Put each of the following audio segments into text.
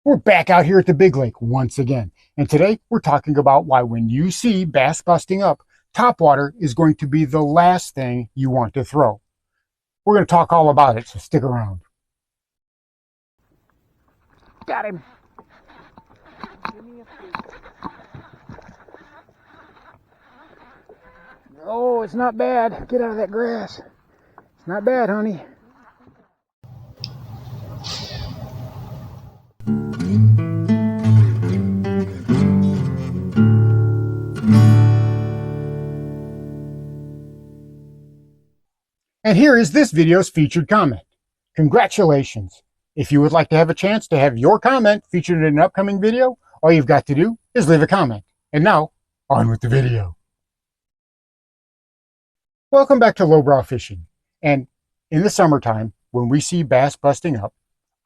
We're back out here at the Big Lake once again, and today we're talking about why when you see bass busting up, topwater is going to be the last thing you want to throw. We're going to talk all about it, so stick around. Got him. Oh, it's not bad. Get out of that grass. It's not bad, honey. And here is this video's featured comment. Congratulations! If you would like to have a chance to have your comment featured in an upcoming video, all you've got to do is leave a comment. And now, on with the video. Welcome back to Lowbrow Fishing. And in the summertime, when we see bass busting up,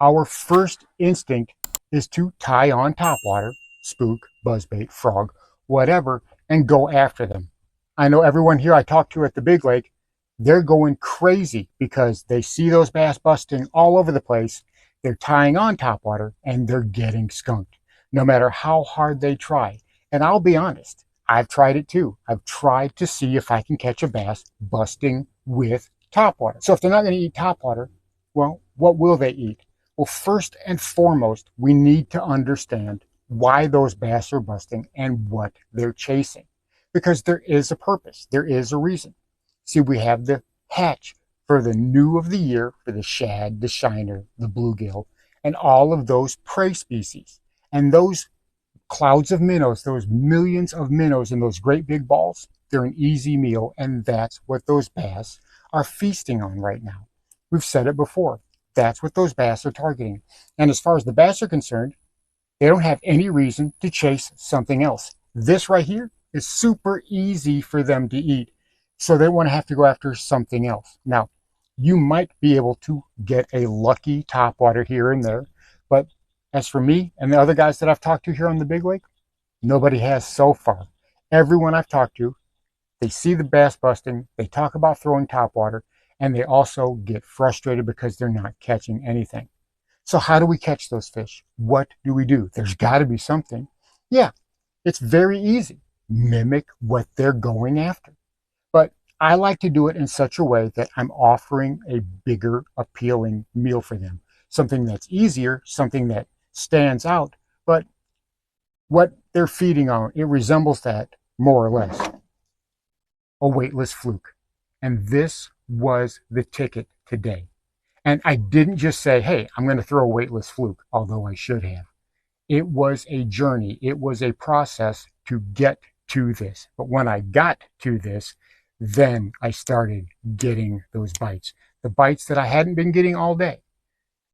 our first instinct is to tie on topwater, spook, buzzbait, frog, whatever, and go after them. I know everyone here I talk to at the Big Lake, they're going crazy because they see those bass busting all over the place. They're tying on topwater and they're getting skunked, no matter how hard they try. And I'll be honest, I've tried it too. I've tried to see if I can catch a bass busting with topwater. So if they're not going to eat topwater, well, what will they eat? Well, first and foremost, we need to understand why those bass are busting and what they're chasing. Because there is a purpose. There is a reason. See, we have the hatch for the new of the year for the shad, the shiner, the bluegill, and all of those prey species. And those clouds of minnows, those millions of minnows in those great big balls, they're an easy meal, and that's what those bass are feasting on right now. We've said it before. That's what those bass are targeting. And as far as the bass are concerned, they don't have any reason to chase something else. This right here is super easy for them to eat. So they want to have to go after something else. Now, you might be able to get a lucky topwater here and there, but as for me and the other guys that I've talked to here on the Big Lake, nobody has so far. Everyone I've talked to, they see the bass busting, they talk about throwing topwater, and they also get frustrated because they're not catching anything. So how do we catch those fish? What do we do? There's got to be something. Yeah, it's very easy. Mimic what they're going after. But I like to do it in such a way that I'm offering a bigger, appealing meal for them. Something that's easier, something that stands out, but what they're feeding on, it resembles that more or less. A weightless fluke. And this was the ticket today. And I didn't just say, hey, I'm going to throw a weightless fluke, although I should have. It was a journey. It was a process to get to this. But when I got to this, then I started getting those bites. The bites that I hadn't been getting all day.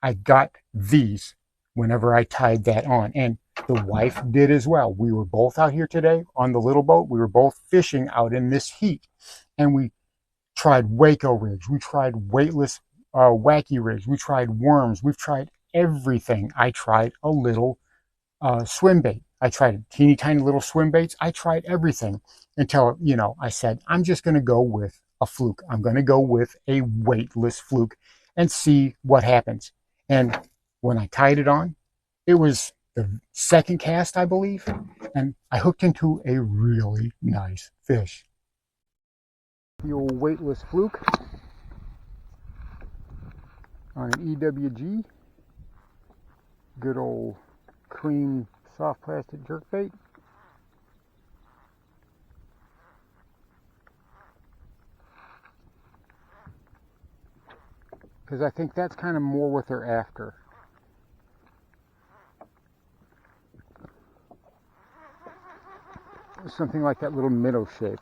I got these whenever I tied that on. And the wife did as well. We were both out here today on the little boat. We were both fishing out in this heat. And we tried Waco rigs. We tried weightless wacky rigs. We tried worms. We've tried everything. I tried a little swim bait. I tried teeny tiny little swim baits. I tried everything until, I said, I'm just going to go with a fluke. I'm going to go with a weightless fluke and see what happens. And when I tied it on, it was the second cast, I believe, and I hooked into a really nice fish. The old weightless fluke on an EWG. Good old cream soft plastic jerkbait. Because I think that's kind of more what they're after. Something like that little minnow shape.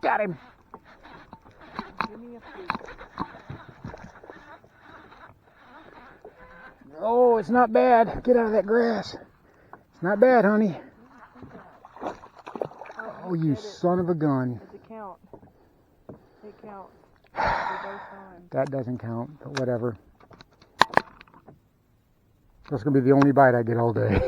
Got him. Give me a fluke. Oh, it's not bad. Get out of that grass. It's not bad, honey. Oh, you son of a gun. Does it count? It counts. That doesn't count, but whatever. That's going to be the only bite I get all day.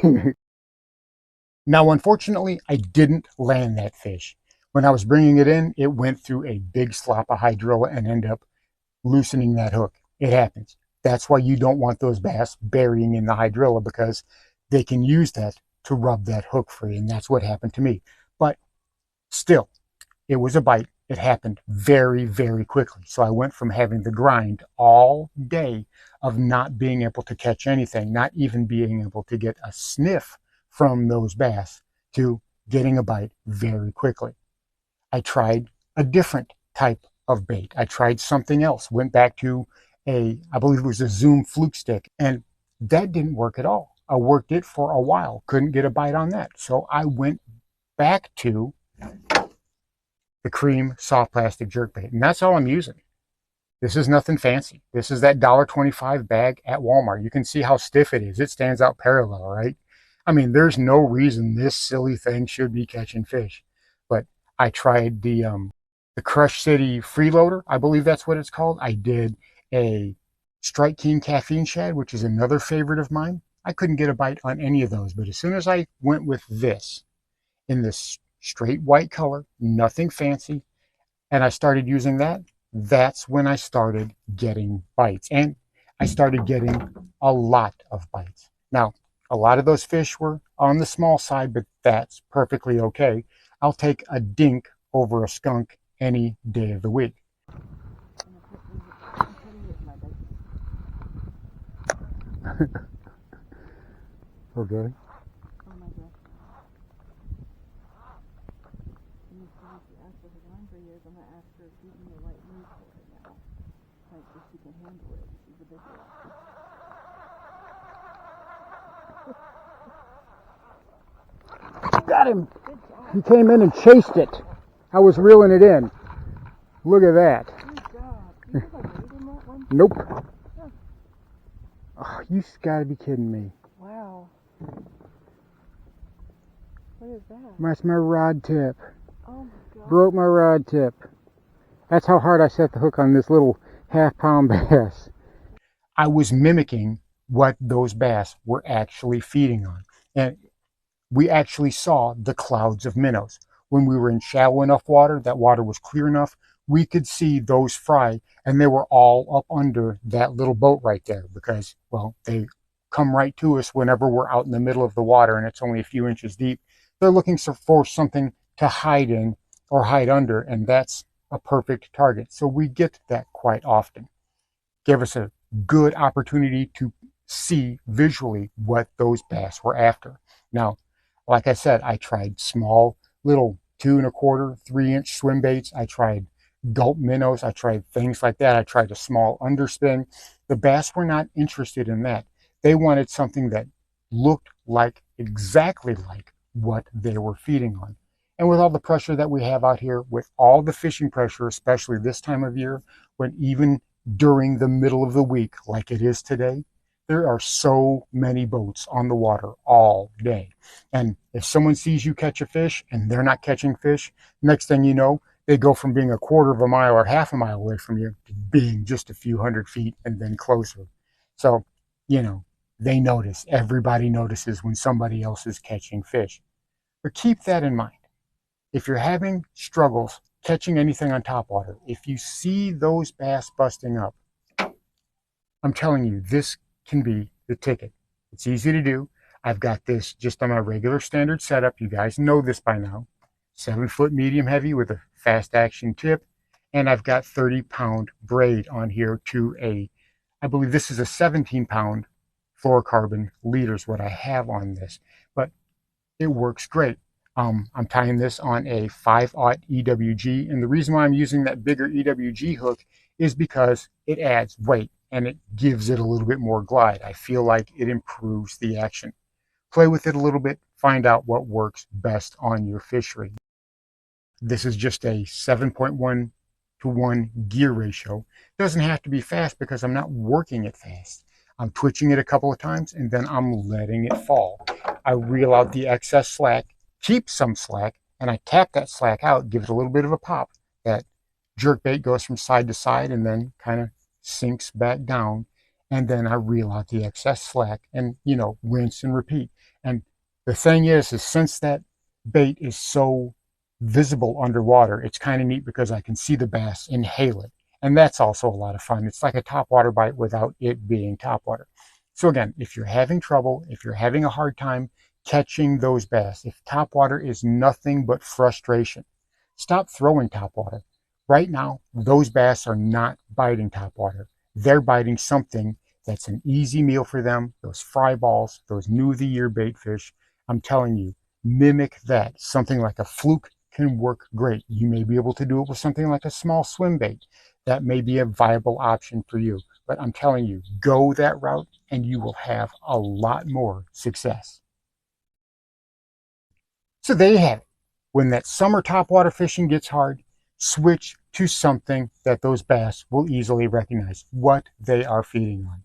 Now, unfortunately, I didn't land that fish. When I was bringing it in, it went through a big slop of hydrilla and ended up loosening that hook. It happens. That's why you don't want those bass burying in the hydrilla, because they can use that to rub that hook free. And that's what happened to me. But still, it was a bite. It happened very, very quickly. So I went from having the grind all day of not being able to catch anything, not even being able to get a sniff from those bass, to getting a bite very quickly. I tried a different type of bait. I tried something else, went back to I believe it was a Zoom fluke stick, and that didn't work at all. I worked it for a while, couldn't get a bite on that. So I went back to the cream soft plastic jerkbait, and that's all I'm using. This is nothing fancy. This is that $1.25 bag at Walmart. You can see how stiff it is. It stands out parallel, right? I mean, there's no reason this silly thing should be catching fish. But I tried the Crush City freeloader. I believe that's what it's called. I did a Strike King caffeine shad, which is another favorite of mine. I couldn't get a bite on any of those, but as soon as I went with this in this straight white color, nothing fancy, and I started using that, that's when I started getting bites. And I started getting a lot of bites. Now, a lot of those fish were on the small side, but that's perfectly okay. I'll take a dink over a skunk any day of the week. Okay. Oh my gosh. And this girl, she asked what her laundry is. I'm gonna ask her if she's in the right mood for it now. Like, if she can handle it. She's a big girl. Got him. Good job. He came in and chased it. I was reeling it in. Look at that. Good job. You have a weight in that one? Nope. Oh, you gotta be kidding me. Wow. What is that? That's my rod tip. Oh my god. Broke my rod tip. That's how hard I set the hook on this little half-pound bass. I was mimicking what those bass were actually feeding on. And we actually saw the clouds of minnows. When we were in shallow enough water, that water was clear enough, we could see those fry, and they were all up under that little boat right there because, well, they come right to us whenever we're out in the middle of the water and it's only a few inches deep. They're looking for something to hide in or hide under, and that's a perfect target. So we get that quite often. Give us a good opportunity to see visually what those bass were after. Now, like I said, I tried small little 2 1/4, 3-inch swim baits. I tried gulp minnows. I tried things like that. I tried a small underspin. The bass were not interested in that. They wanted something that looked like exactly like what they were feeding on. And with all the pressure that we have out here, with all the fishing pressure, especially this time of year, when even during the middle of the week, like it is today, there are so many boats on the water all day. And if someone sees you catch a fish and they're not catching fish, next thing you know, they go from being a quarter of a mile or half a mile away from you to being just a few hundred feet and then closer. So, they notice. Everybody notices when somebody else is catching fish. But keep that in mind. If you're having struggles catching anything on topwater, if you see those bass busting up, I'm telling you, this can be the ticket. It's easy to do. I've got this just on my regular standard setup. You guys know this by now. 7-foot medium heavy with a fast action tip. And I've got 30-pound braid on here to I believe this is a 17-pound fluorocarbon leader is what I have on this. But it works great. I'm tying this on a 5/0 EWG, and the reason why I'm using that bigger EWG hook is because it adds weight and it gives it a little bit more glide. I feel like it improves the action. Play with it a little bit, find out what works best on your fishery. This is just a 7.1-to-1 gear ratio. It doesn't have to be fast because I'm not working it fast. I'm twitching it a couple of times and then I'm letting it fall. I reel out the excess slack, keep some slack, and I tap that slack out, give it a little bit of a pop. That jerk bait goes from side to side and then kind of sinks back down. And then I reel out the excess slack and, rinse and repeat. And The thing is since that bait is so visible underwater, it's kind of neat because I can see the bass inhale it. And that's also a lot of fun. It's like a topwater bite without it being topwater. So again, if you're having trouble, if you're having a hard time catching those bass, if topwater is nothing but frustration, stop throwing topwater. Right now, those bass are not biting topwater. They're biting something that's an easy meal for them, those fry balls, those new of the year bait fish. I'm telling you, mimic that. Something like a fluke can work great. You may be able to do it with something like a small swim bait. That may be a viable option for you. But I'm telling you, go that route and you will have a lot more success. So there you have it. When that summer topwater fishing gets hard, switch to something that those bass will easily recognize what they are feeding on.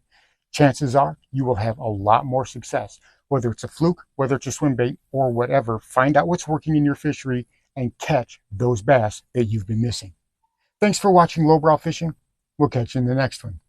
Chances are you will have a lot more success. Whether it's a fluke, whether it's a swim bait, or whatever, find out what's working in your fishery and catch those bass that you've been missing. Thanks for watching Lowbrow Fishing. We'll catch you in the next one.